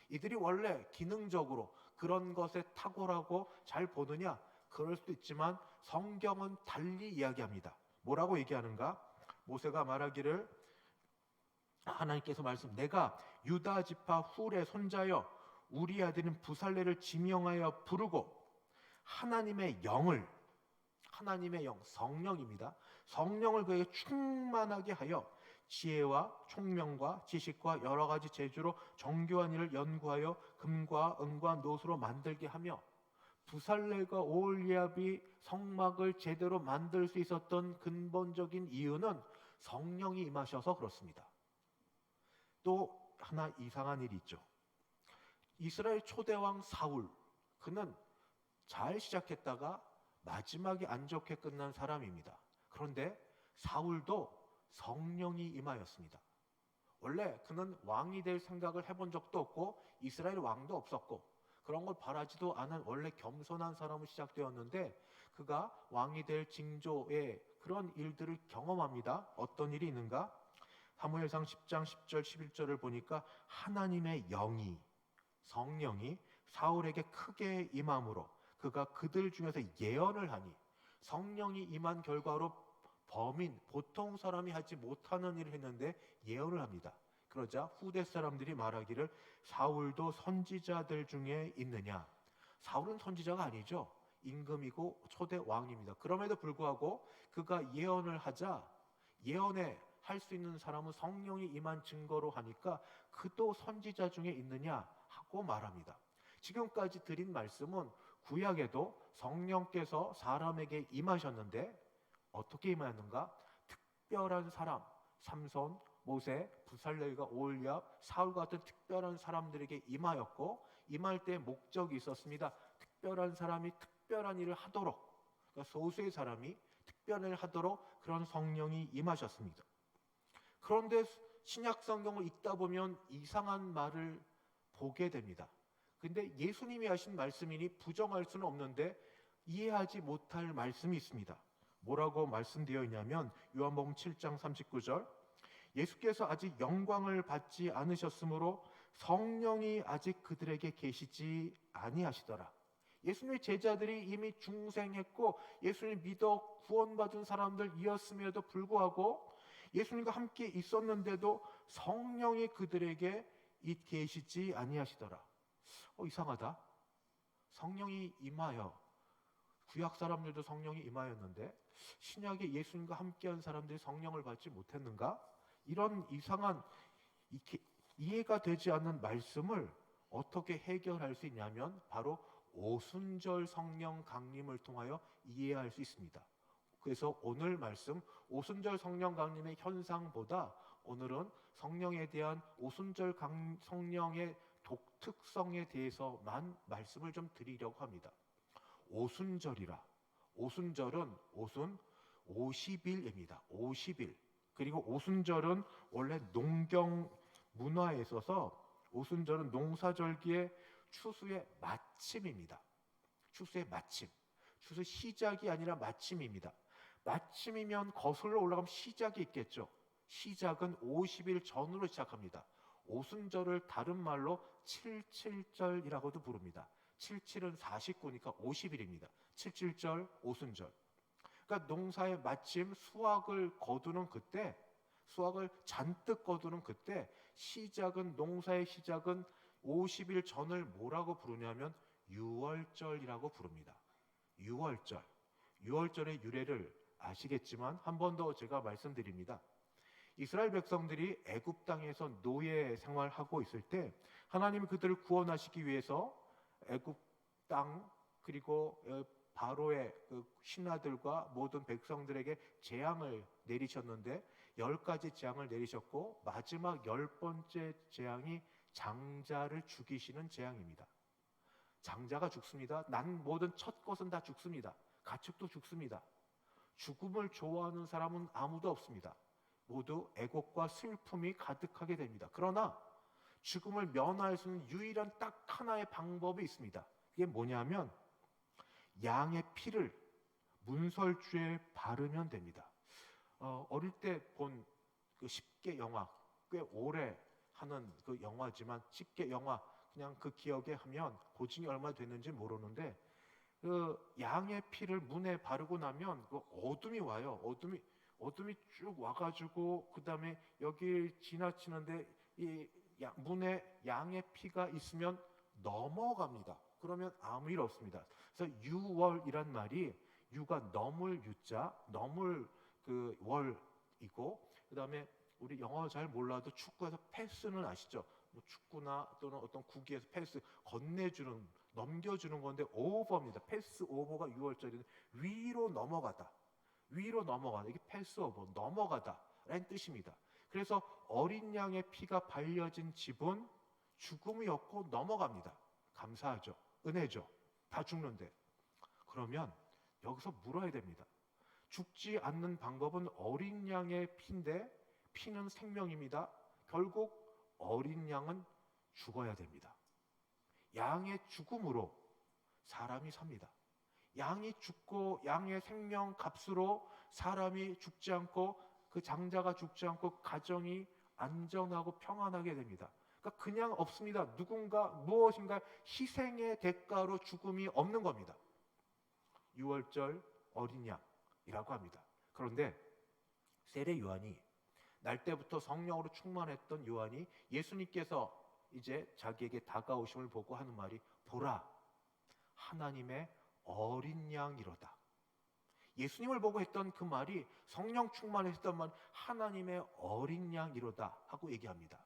이들이 원래 기능적으로 그런 것에 탁월하고 잘 보느냐? 그럴 수도 있지만 성경은 달리 이야기합니다. 뭐라고 얘기하는가? 모세가 말하기를 하나님께서 내가 유다 지파 훌의 손자여 우리 아들인 부살레를 지명하여 부르고 하나님의 영, 성령입니다. 성령을 그에게 충만하게 하여 지혜와 총명과 지식과 여러 가지 재주로 정교한 일을 연구하여 금과 은과 노수로 만들게 하며 부살레가 오홀리압이 성막을 제대로 만들 수 있었던 근본적인 이유는 성령이 임하셔서 그렇습니다. 또 하나 이상한 일이 있죠. 이스라엘 초대왕 사울, 그는 잘 시작했다가 마지막에 안 좋게 끝난 사람입니다. 그런데 사울도 성령이 임하였습니다. 원래 그는 왕이 될 생각을 해본 적도 없고 이스라엘 왕도 없었고 그런 걸 바라지도 않은 원래 겸손한 사람으로 시작되었는데 그가 왕이 될 징조의 그런 일들을 경험합니다. 어떤 일이 있는가? 사무엘상 10장 10절 11절을 보니까 하나님의 영이, 성령이 사울에게 크게 임함으로 그가 그들 중에서 예언을 하니 성령이 임한 결과로 보통 사람이 하지 못하는 일을 했는데 예언을 합니다. 그러자 후대 사람들이 말하기를 사울도 선지자들 중에 있느냐? 사울은 선지자가 아니죠. 임금이고 초대 왕입니다. 그럼에도 불구하고 그가 예언을 하자 예언에 할 수 있는 사람은 성령이 임한 증거로 하니까 그도 선지자 중에 있느냐 하고 말합니다. 지금까지 드린 말씀은 구약에도 성령께서 사람에게 임하셨는데 어떻게 임하였는가? 특별한 사람, 삼손, 모세, 부살렐과 오홀리압, 사울 같은 특별한 사람들에게 임하였고 임할 때 목적이 있었습니다. 특별한 사람이 특별한 일을 하도록, 그러니까 소수의 사람이 특별한 일을 하도록 그런 성령이 임하셨습니다. 그런데 신약 성경을 읽다 보면 이상한 말을 보게 됩니다. 근데 예수님이 하신 말씀이니 부정할 수는 없는데 이해하지 못할 말씀이 있습니다. 뭐라고 말씀되어 있냐면 요한복음 7장 39절 예수께서 아직 영광을 받지 않으셨으므로 성령이 아직 그들에게 계시지 아니하시더라. 예수님의 제자들이 이미 중생했고 예수님 믿어 구원받은 사람들이었음에도 불구하고 예수님과 함께 있었는데도 성령이 그들에게 계시지 아니하시더라. 이상하다. 성령이 임하여 구약 사람들도 성령이 임하였는데 신약에 예수님과 함께한 사람들이 성령을 받지 못했는가? 이런 이상한 이해가 되지 않는 말씀을 어떻게 해결할 수 있냐면 바로 오순절 성령 강림을 통하여 이해할 수 있습니다. 그래서 오늘 말씀 오순절 성령 강림의 현상보다 오늘은 성령에 대한 성령의 독특성에 대해서만 말씀을 좀 드리려고 합니다. 오순절이라. 오순절은 오순 50일입니다. 50일. 그리고 오순절은 원래 농경 문화에 있어서 오순절은 농사절기의 추수의 마침입니다. 추수의 마침. 추수 시작이 아니라 마침입니다. 마침이면 거슬러 올라가면 시작이 있겠죠. 시작은 50일 전으로 시작합니다. 오순절을 다른 말로 77절이라고도 부릅니다. 77은 49니까 50일입니다. 77절 오순절. 그러니까 농사의 마침, 수확을 거두는 그때, 수확을 잔뜩 거두는 그때 농사의 시작은 50일 전을 뭐라고 부르냐면 유월절이라고 부릅니다. 유월절. 유월절의 유래를 아시겠지만 한 번 더 제가 말씀드립니다. 이스라엘 백성들이 애굽 땅에서 노예 생활하고 있을 때 하나님이 그들을 구원하시기 위해서 애굽 땅 그리고 바로의 그 신하들과 모든 백성들에게 재앙을 내리셨는데 10가지 재앙을 내리셨고 마지막 10번째 재앙이 장자를 죽이시는 재앙입니다. 장자가 죽습니다. 난 모든 첫 것은 다 죽습니다. 가축도 죽습니다. 죽음을 좋아하는 사람은 아무도 없습니다. 모두 애곡과 슬픔이 가득하게 됩니다. 그러나 죽음을 면할 수 있는 유일한 딱 하나의 방법이 있습니다. 그게 뭐냐면 양의 피를 문설주에 바르면 됩니다. 어릴 때 본 그 10개 영화, 꽤 오래 하는 그 영화지만 10개 영화 그냥 그 기억에 하면 고증이 얼마 됐는지 모르는데 그 양의 피를 문에 바르고 나면 그 어둠이 와요. 어둠이 쭉 와가지고 그 다음에 여기 지나치는데 이 문에 양의 피가 있으면 넘어갑니다. 그러면 아무 일 없습니다. 그래서 유월이란 말이 유가 넘을 유자, 넘을 그 월이고 그 다음에 우리 영어 잘 몰라도 축구에서 패스는 아시죠? 뭐 축구나 또는 어떤 구기에서 패스 건네주는 넘겨주는 건데 오버입니다. 패스 오버가 유월절인데 위로 넘어가다. 위로 넘어가다. 이게 패스 오버 넘어가다 라는 뜻입니다. 그래서 어린 양의 피가 발려진 집은 죽음이 없고 넘어갑니다. 감사하죠. 은혜죠. 다 죽는데. 그러면 여기서 물어야 됩니다. 죽지 않는 방법은 어린 양의 피인데 피는 생명입니다. 결국 어린 양은 죽어야 됩니다. 양의 죽음으로 사람이 삽니다. 양이 죽고 양의 생명 값으로 사람이 죽지 않고 그 장자가 죽지 않고 가정이 안전하고 평안하게 됩니다. 그러니까 그냥 없습니다. 누군가 무엇인가 희생의 대가로 죽음이 없는 겁니다. 유월절 어린 양이라고 합니다. 그런데 세례 요한이 날 때부터 성령으로 충만했던 요한이 예수님께서 이제 자기에게 다가오심을 보고 하는 말이 보라 하나님의 어린 양이로다. 예수님을 보고 했던 그 말이 성령 충만했던 말 하나님의 어린 양이로다 하고 얘기합니다.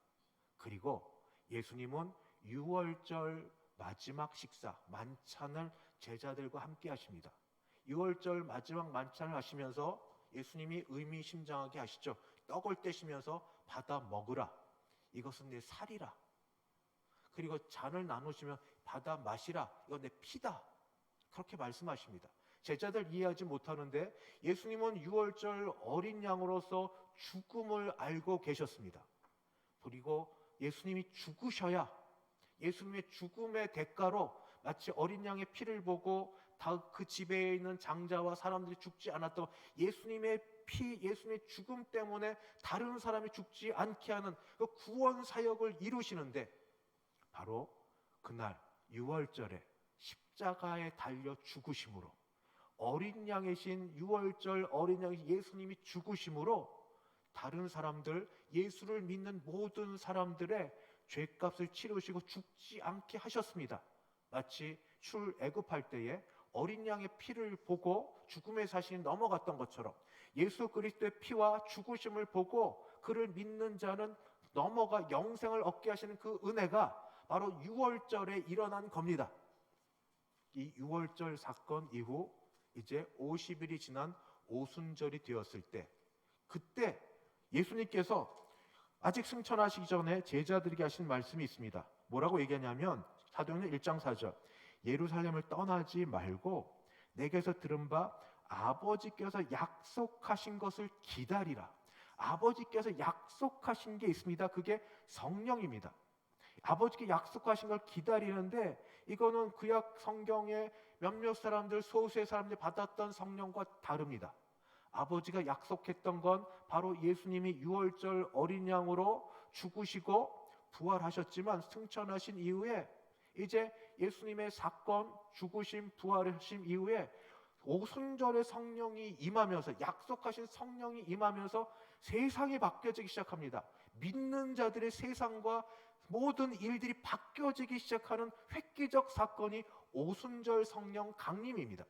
그리고 예수님은 유월절 마지막 식사 만찬을 제자들과 함께 하십니다. 유월절 마지막 만찬을 하시면서 예수님이 의미심장하게 하시죠. 떡을 떼시면서 받아 먹으라. 이것은 내 살이라. 그리고 잔을 나누시면 받아 마시라. 이건 내 피다. 그렇게 말씀하십니다. 제자들 이해하지 못하는데 예수님은 유월절 어린 양으로서 죽음을 알고 계셨습니다. 그리고 예수님이 죽으셔야 예수님의 죽음의 대가로 마치 어린 양의 피를 보고 다 그 집에 있는 장자와 사람들이 죽지 않았던 예수님의 피, 예수님의 죽음 때문에 다른 사람이 죽지 않게 하는 그 구원 사역을 이루시는데 바로 그날 유월절에 십자가에 달려 죽으심으로 어린 양이신 유월절 어린 양이신 예수님이 죽으심으로 다른 사람들 예수를 믿는 모든 사람들의 죄값을 치르시고 죽지 않게 하셨습니다. 마치 출애굽할 때에 어린 양의 피를 보고 죽음의 사신이 넘어갔던 것처럼 예수 그리스도의 피와 죽으심을 보고 그를 믿는 자는 넘어가 영생을 얻게 하시는 그 은혜가 바로 유월절에 일어난 겁니다. 이 유월절 사건 이후 이제 50일이 지난 오순절이 되었을 때, 그때 예수님께서 아직 승천하시기 전에 제자들에게 하신 말씀이 있습니다. 뭐라고 얘기하냐면 사도행전 1장 4절, 예루살렘을 떠나지 말고 내게서 들은 바 아버지께서 약속하신 것을 기다리라. 아버지께서 약속하신 게 있습니다. 그게 성령입니다. 아버지께 약속하신 걸 기다리는데, 이거는 구약 성경에 몇몇 사람들, 소수의 사람들이 받았던 성령과 다릅니다. 아버지가 약속했던 건 바로 예수님이 유월절 어린 양으로 죽으시고 부활하셨지만, 승천하신 이후에 이제 예수님의 사건, 죽으심, 부활하심 이후에 오순절의 성령이 임하면서, 약속하신 성령이 임하면서 세상이 바뀌어지기 시작합니다. 믿는 자들의 세상과 모든 일들이 바뀌어지기 시작하는 획기적 사건이 오순절 성령 강림입니다.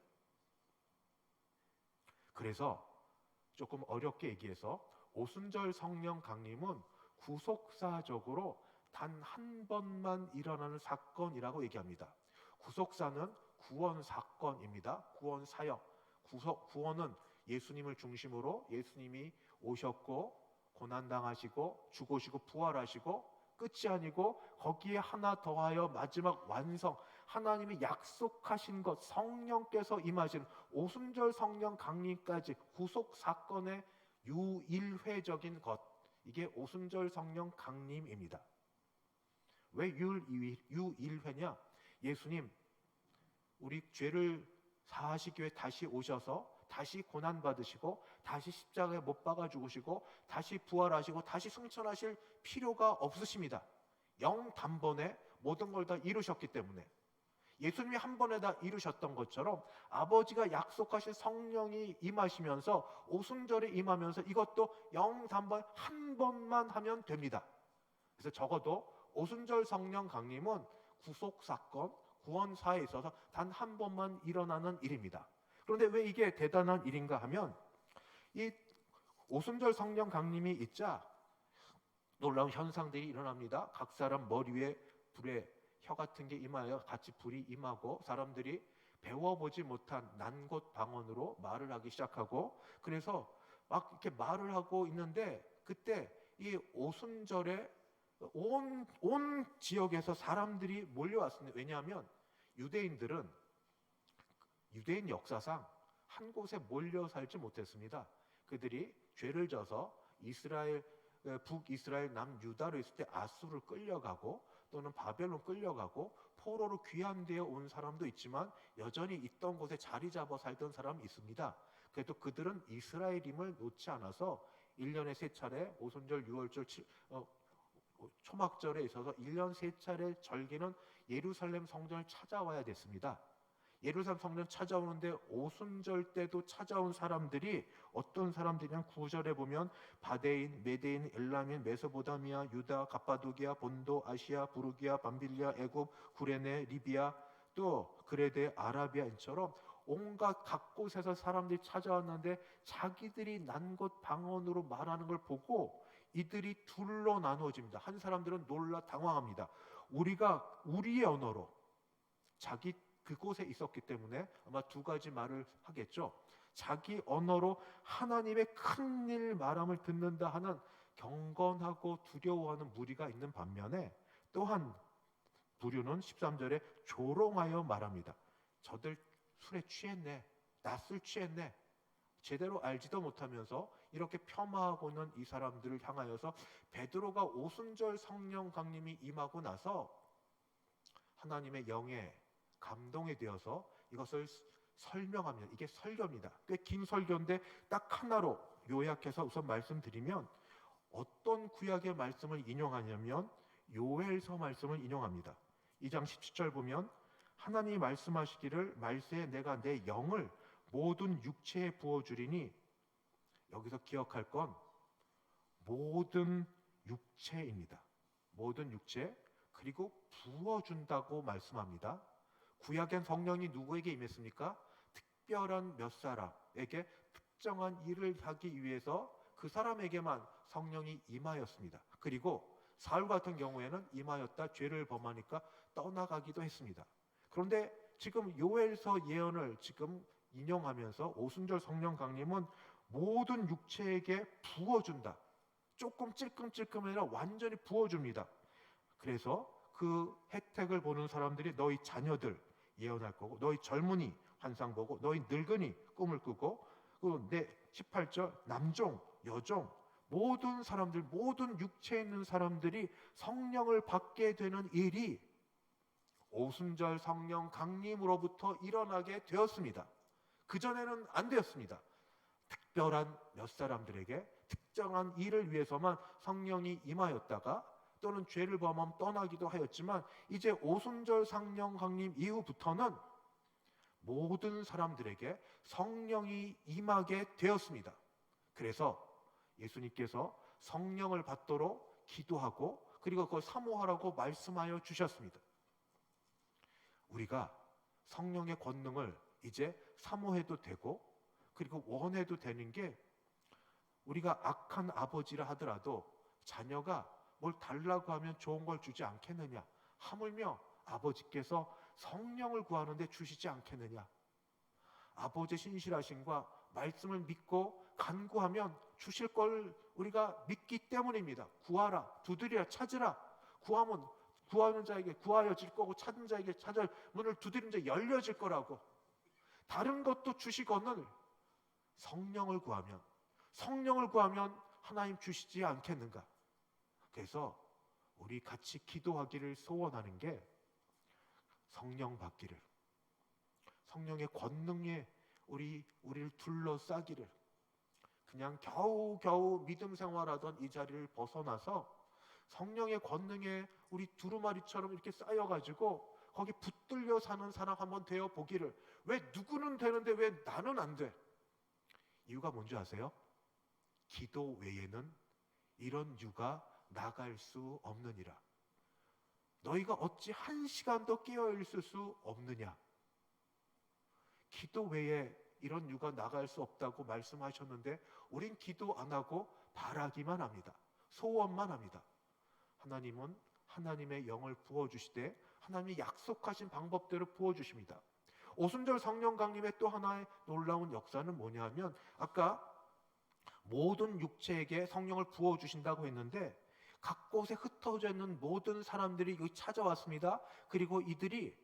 그래서 조금 어렵게 얘기해서 오순절 성령 강림은 구속사적으로 단 한 번만 일어나는 사건이라고 얘기합니다. 구속사는 구원 사건입니다. 구원 사역. 구원은 예수님을 중심으로, 예수님이 오셨고 고난당하시고 죽으시고 부활하시고 끝이 아니고 거기에 하나 더하여 마지막 완성, 하나님이 약속하신 것, 성령께서 임하신 오순절 성령 강림까지 구속 사건의 유일회적인 것, 이게 오순절 성령 강림입니다. 왜 유일회냐? 예수님 우리 죄를 사하시기 위해 다시 오셔서 다시 고난받으시고 다시 십자가에 못 박아 죽으시고 다시 부활하시고 다시 승천하실 필요가 없으십니다. 영 단번에 모든 걸 다 이루셨기 때문에, 예수님이 한 번에 다 이루셨던 것처럼 아버지가 약속하신 성령이 임하시면서 오순절에 임하면서 이것도 영 단번 한 번만 하면 됩니다. 그래서 적어도 오순절 성령 강림은 구속 사건, 구원사에 있어서 단 한 번만 일어나는 일입니다. 그런데 왜 이게 대단한 일인가 하면, 이 오순절 성령 강림이 있자 놀라운 현상들이 일어납니다. 각 사람 머리 위에 불에 혀 같은 게 임하여 같이 불이 임하고, 사람들이 배워보지 못한 난곳 방언으로 말을 하기 시작하고, 그래서 막 이렇게 말을 하고 있는데, 그때 이 오순절에 온 지역에서 사람들이 몰려왔습니다. 왜냐하면 유대인들은 유대인 역사상 한 곳에 몰려 살지 못했습니다. 그들이 죄를 져서 이스라엘, 북이스라엘 남유다로 있을 때 아수르를 끌려가고 또는 바벨론 끌려가고 포로로 귀환되어 온 사람도 있지만 여전히 있던 곳에 자리 잡아 살던 사람이 있습니다. 그래도 그들은 이스라엘임을 놓지 않아서 1년에 3차례 오순절, 유월절, 초막절에 있어서 1년 3차례 절기는 예루살렘 성전을 찾아와야 됐습니다. 예루살렘 성전 찾아오는데 오순절 때도 찾아온 사람들이 어떤 사람들이냐면 9절에 보면 바데인, 메데인, 엘라민, 메소포타미아, 유다, 갑바도기아, 본도, 아시아, 부르기아, 밤빌리아, 애굽, 구레네, 리비아, 또 그레데, 아라비아처럼 온갖 각 곳에서 사람들이 찾아왔는데 자기들이 난곳 방언으로 말하는 걸 보고 이들이 둘로 나누어집니다. 한 사람들은 놀라 당황합니다. 우리가 우리의 언어로, 자기 그곳에 있었기 때문에 아마 두 가지 말을 하겠죠. 자기 언어로 하나님의 큰일 말함을 듣는다 하는 경건하고 두려워하는 무리가 있는 반면에, 또한 부류는 13절에 조롱하여 말합니다. 저들 술에 취했네, 낯을 취했네, 제대로 알지도 못하면서 이렇게 폄하하고는 이 사람들을 향하여서 베드로가 오순절 성령 강림이 임하고 나서 하나님의 영에 감동이 되어서 이것을 설명합니다. 이게 설교입니다. 꽤 긴 설교인데 딱 하나로 요약해서 우선 말씀드리면, 어떤 구약의 말씀을 인용하냐면 요엘서 말씀을 인용합니다. 2장 17절 보면 하나님이 말씀하시기를 말세에 내가 내 영을 모든 육체에 부어주리니, 여기서 기억할 건 모든 육체입니다. 모든 육체, 그리고 부어준다고 말씀합니다. 구약의 성령이 누구에게 임했습니까? 특별한 몇 사람에게 특정한 일을 하기 위해서 그 사람에게만 성령이 임하였습니다. 그리고 사울 같은 경우에는 임하였다 죄를 범하니까 떠나가기도 했습니다. 그런데 지금 요엘서 예언을 지금 인용하면서 오순절 성령 강림은 모든 육체에게 부어준다. 조금 찔끔찔끔 아니라 완전히 부어줍니다. 그래서 그 혜택을 보는 사람들이 너희 자녀들 예언할 거고, 너희 젊은이 환상 보고, 너희 늙은이 꿈을 꾸고, 내 18절 남종, 여종 모든 사람들, 모든 육체에 있는 사람들이 성령을 받게 되는 일이 오순절 성령 강림으로부터 일어나게 되었습니다. 그전에는 안 되었습니다. 특별한 몇 사람들에게 특정한 일을 위해서만 성령이 임하였다가 또는 죄를 범하면 떠나기도 하였지만, 이제 오순절 성령 강림 이후부터는 모든 사람들에게 성령이 임하게 되었습니다. 그래서 예수님께서 성령을 받도록 기도하고 그리고 그걸 사모하라고 말씀하여 주셨습니다. 우리가 성령의 권능을 이제 사모해도 되고 그리고 원해도 되는 게, 우리가 악한 아버지라 하더라도 자녀가 뭘 달라고 하면 좋은 걸 주지 않겠느냐, 하물며 아버지께서 성령을 구하는데 주시지 않겠느냐. 아버지의 신실하심과 말씀을 믿고 간구하면 주실 걸 우리가 믿기 때문입니다. 구하라, 두드리라, 찾으라. 구하면 구하는 자에게 구하여질 거고, 찾는 자에게 찾아 문을 두드리는 자에게 열려질 거라고. 다른 것도 주시거늘 성령을 구하면 하나님 주시지 않겠는가. 그래서 우리 같이 기도하기를 소원하는 게, 성령 받기를, 성령의 권능에 우리를 둘러싸기를, 그냥 겨우겨우 믿음 생활하던 이 자리를 벗어나서 성령의 권능에 우리 두루마리처럼 이렇게 쌓여가지고 거기 붙들려 사는 사람 한번 되어 보기를. 왜 누구는 되는데 왜 나는 안 돼? 이유가 뭔지 아세요? 기도 외에는 이런 유가 나갈 수 없느니라. 너희가 어찌 한 시간도 깨어 있을 수 없느냐. 기도 외에 이런 유가 나갈 수 없다고 말씀하셨는데 우린 기도 안 하고 바라기만 합니다. 소원만 합니다. 하나님은 하나님의 영을 부어주시되 하나님이 약속하신 방법대로 부어주십니다. 오순절 성령 강림의 또 하나의 놀라운 역사는 뭐냐면, 아까 모든 육체에게 성령을 부어주신다고 했는데 각 곳에 흩어져 있는 모든 사람들이 여기 찾아왔습니다. 그리고 이들이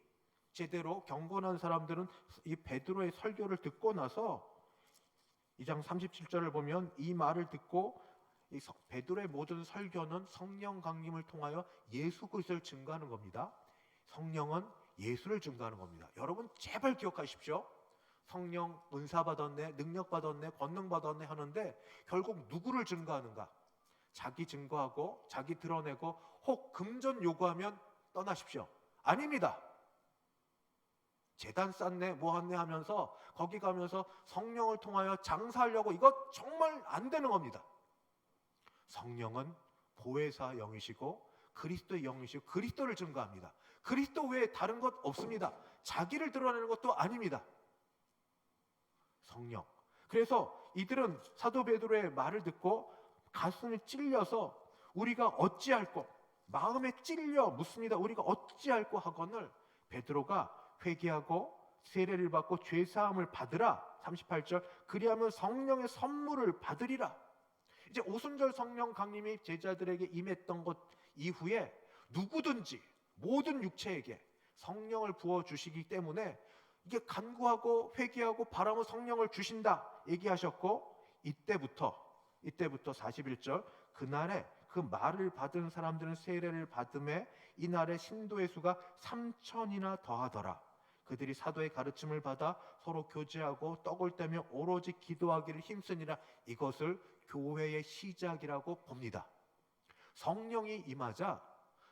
제대로 경건한 사람들은 이 베드로의 설교를 듣고 나서 2장 37절을 보면 이 말을 듣고 이 베드로의 모든 설교는 성령 강림을 통하여 예수 그리스도를 증거하는 겁니다. 성령은 예수를 증거하는 겁니다. 여러분 제발 기억하십시오. 성령 은사 받았네, 능력 받았네, 권능 받았네 하는데 결국 누구를 증거하는가? 자기 증거하고 자기 드러내고 혹 금전 요구하면 떠나십시오. 아닙니다. 제단 쌓네 뭐하네 하면서 거기 가면서 성령을 통하여 장사하려고, 이거 정말 안 되는 겁니다. 성령은 보혜사 영이시고 그리스도의 영이시고 그리스도를 증거합니다. 그리스도 외에 다른 것 없습니다. 자기를 드러내는 것도 아닙니다. 성령. 그래서 이들은 사도 베드로의 말을 듣고 가슴이 찔려서 우리가 어찌할꼬, 마음에 찔려 묻습니다. 우리가 어찌할꼬 하거늘 베드로가 회개하고 세례를 받고 죄사함을 받으라. 38절 그리하면 성령의 선물을 받으리라. 이제 오순절 성령 강림이 제자들에게 임했던 것 이후에 누구든지 모든 육체에게 성령을 부어주시기 때문에 이게 간구하고 회개하고 바라면 성령을 주신다 얘기하셨고, 이때부터 41절 그날에 그 말을 받은 사람들은 세례를 받음에 이날에 신도의 수가 3,000이나 더하더라. 그들이 사도의 가르침을 받아 서로 교제하고 떡을 떼며 오로지 기도하기를 힘쓰니라. 이것을 교회의 시작이라고 봅니다. 성령이 임하자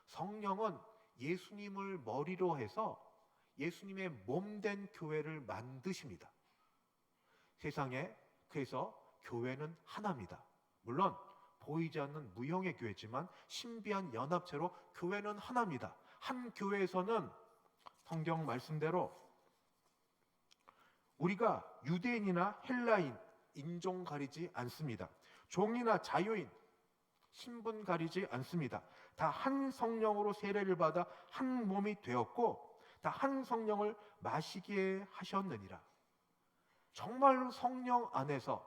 성령은 예수님을 머리로 해서 예수님의 몸된 교회를 만드십니다. 세상에 그래서 교회는 하나입니다. 물론 보이지 않는 무형의 교회지만 신비한 연합체로 교회는 하나입니다. 한 교회에서는 성경 말씀대로 우리가 유대인이나 헬라인, 인종 가리지 않습니다. 종이나 자유인, 신분 가리지 않습니다. 다 한 성령으로 세례를 받아 한 몸이 되었고 다 한 성령을 마시게 하셨느니라. 정말로 성령 안에서,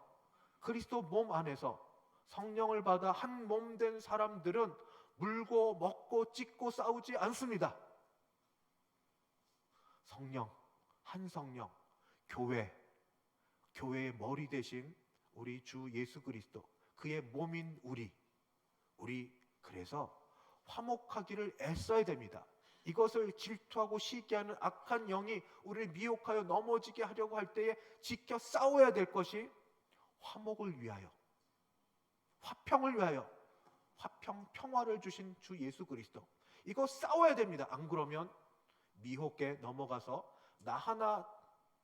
그리스도 몸 안에서 성령을 받아 한 몸 된 사람들은 물고 먹고 찢고 싸우지 않습니다. 성령, 한 성령, 교회의 머리 대신 우리 주 예수 그리스도, 그의 몸인 우리 그래서 화목하기를 애써야 됩니다. 이것을 질투하고 시기하는 악한 영이 우리를 미혹하여 넘어지게 하려고 할 때에 지켜 싸워야 될 것이 화목을 위하여, 화평을 위하여, 평화를 주신 주 예수 그리스도, 이거 싸워야 됩니다. 안 그러면 미혹에 넘어가서 나 하나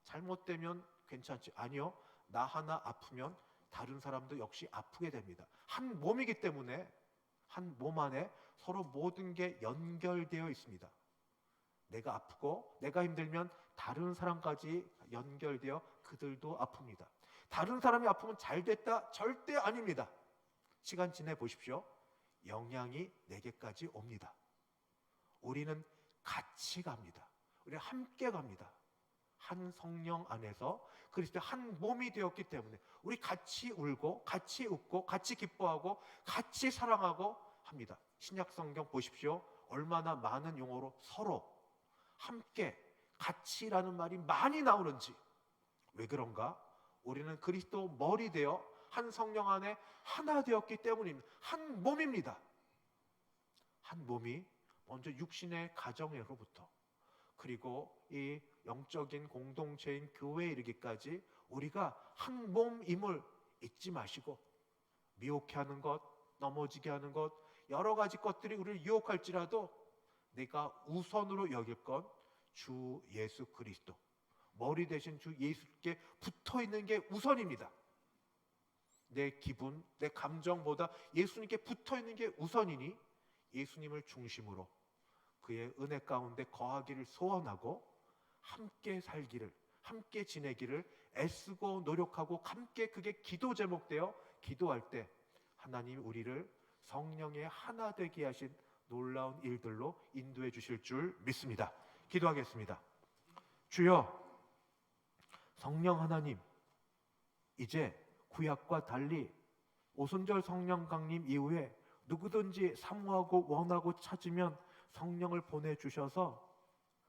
잘못되면 괜찮지, 아니요, 나 하나 아프면 다른 사람도 역시 아프게 됩니다. 한 몸이기 때문에 한 몸 안에 서로 모든 게 연결되어 있습니다. 내가 아프고 내가 힘들면 다른 사람까지 연결되어 그들도 아픕니다. 다른 사람이 아프면 잘 됐다? 절대 아닙니다. 시간 지내 보십시오. 영향이 내게까지 옵니다. 우리는 같이 갑니다. 우리 함께 갑니다. 한 성령 안에서 그리스도 한 몸이 되었기 때문에 우리 같이 울고 같이 웃고 같이 기뻐하고 같이 사랑하고 합니다. 신약 성경 보십시오. 얼마나 많은 용어로 서로, 함께, 같이라는 말이 많이 나오는지. 왜 그런가? 우리는 그리스도 머리 되어 한 성령 안에 하나 되었기 때문입니다. 한 몸입니다. 한 몸이 먼저 육신의 가정으로부터, 그리고 이 영적인 공동체인 교회에 이르기까지 우리가 한 몸임을 잊지 마시고, 미혹해 하는 것, 넘어지게 하는 것, 여러 가지 것들이 우리를 유혹할지라도 내가 우선으로 여길 건 주 예수 그리스도, 머리 대신 주 예수께 붙어있는 게 우선입니다. 내 기분, 내 감정보다 예수님께 붙어있는 게 우선이니 예수님을 중심으로 그의 은혜 가운데 거하기를 소원하고, 함께 살기를, 함께 지내기를 애쓰고 노력하고, 함께 그게 기도 제목되어 기도할 때 하나님 우리를 성령의 하나 되게 하신 놀라운 일들로 인도해 주실 줄 믿습니다. 기도하겠습니다. 주여, 성령 하나님, 이제 구약과 달리 오순절 성령 강림 이후에 누구든지 사모하고 원하고 찾으면 성령을 보내주셔서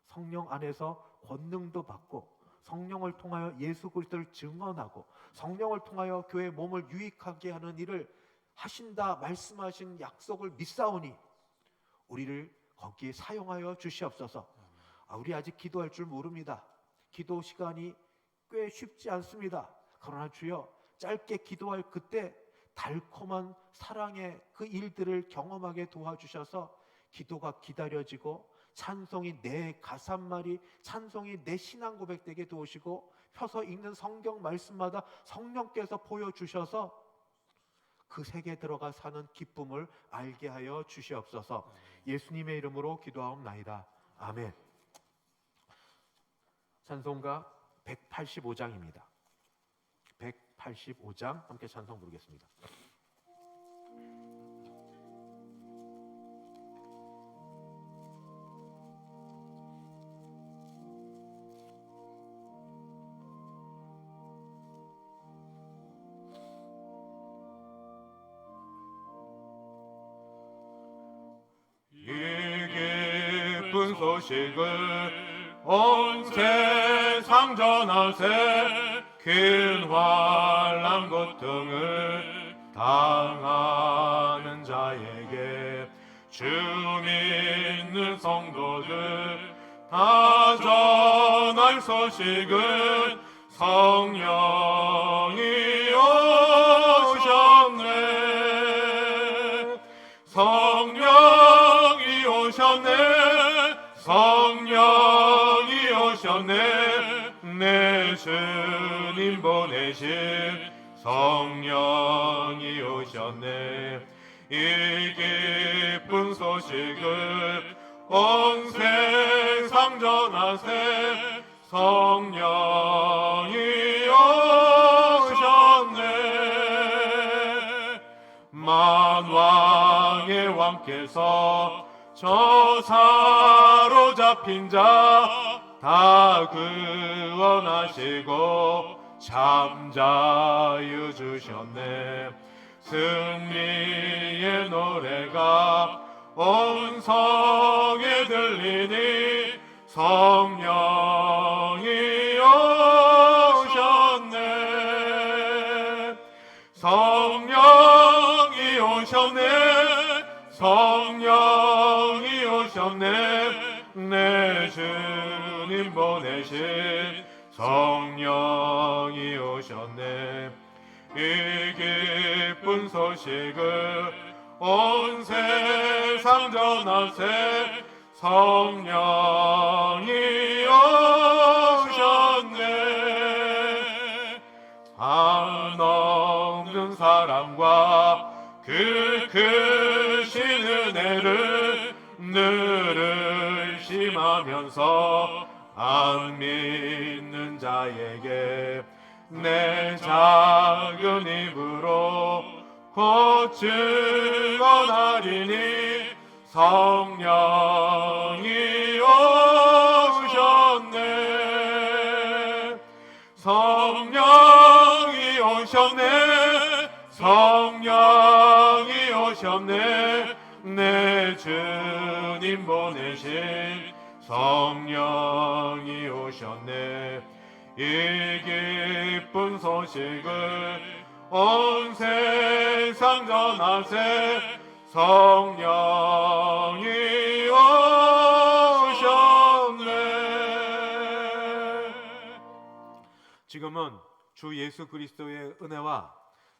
성령 안에서 권능도 받고, 성령을 통하여 예수 그리스도를 증언하고, 성령을 통하여 교회의 몸을 유익하게 하는 일을 하신다 말씀하신 약속을 믿사오니 우리를 거기에 사용하여 주시옵소서. 우리 아직 기도할 줄 모릅니다. 기도 시간이 꽤 쉽지 않습니다. 그러나 주여, 짧게 기도할 그때 달콤한 사랑의 그 일들을 경험하게 도와주셔서 기도가 기다려지고, 찬송이 내 가사말이 찬송이 내 신앙 고백되게 도우시고, 펴서 읽는 성경 말씀마다 성령께서 보여주셔서 그 세계에 들어가 사는 기쁨을 알게 하여 주시옵소서. 예수님의 이름으로 기도하옵나이다. 아멘. 찬송가 185장입니다. 185장 함께 찬송 부르겠습니다. 이 기쁜 소식을 온 세상 전하세. 큰 환난 고통을 당하는 자에게 주 믿는 성도들 다 전할 소식은 성령이 오셨네. 성령이 오셨네. 성령이 오셨네. 내 주님 보내신 성령이 오셨네. 이 기쁜 소식을 온 세상 전하세. 성령이 오셨네. 만왕의 왕께서 저 사로잡힌 자 다 구원하시고 잠자유 주셨네. 승리의 노래가 온 성에 들리니 성령이 오셨네. 성령이 오셨네. 성령이 오셨네. 내 주님 보내신 성령이 오셨네. 이 기쁜 소식을 온 세상 전하세. 성령이 오셨네. 한없는 사랑과 그 크신 은혜를 늘 의심하면서 안 믿는 자에게 내 작은 입으로 곧 증언하리니 성령이 오셨네. 성령이 오셨네. 성령이 오셨네. 내 주님 보내신 성령이 오셨네. 이 기쁜 소식을 온 세상 전하세. 성령이 오셨네. 지금은 주 예수 그리스도의 은혜와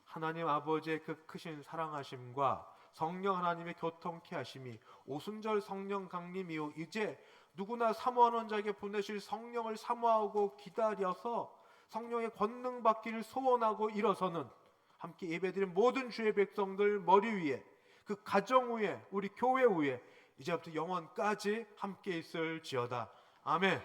하나님 아버지의 그 크신 사랑하심과 성령 하나님의 교통케 하심이 오순절 성령 강림 이후 이제 누구나 사모하는 자에게 보내실 성령을 사모하고 기다려서 성령의 권능 받기를 소원하고 일어서는 함께 예배드린 모든 주의 백성들 머리 위에, 그 가정 위에, 우리 교회 위에 이제부터 영원까지 함께 있을지어다. 아멘.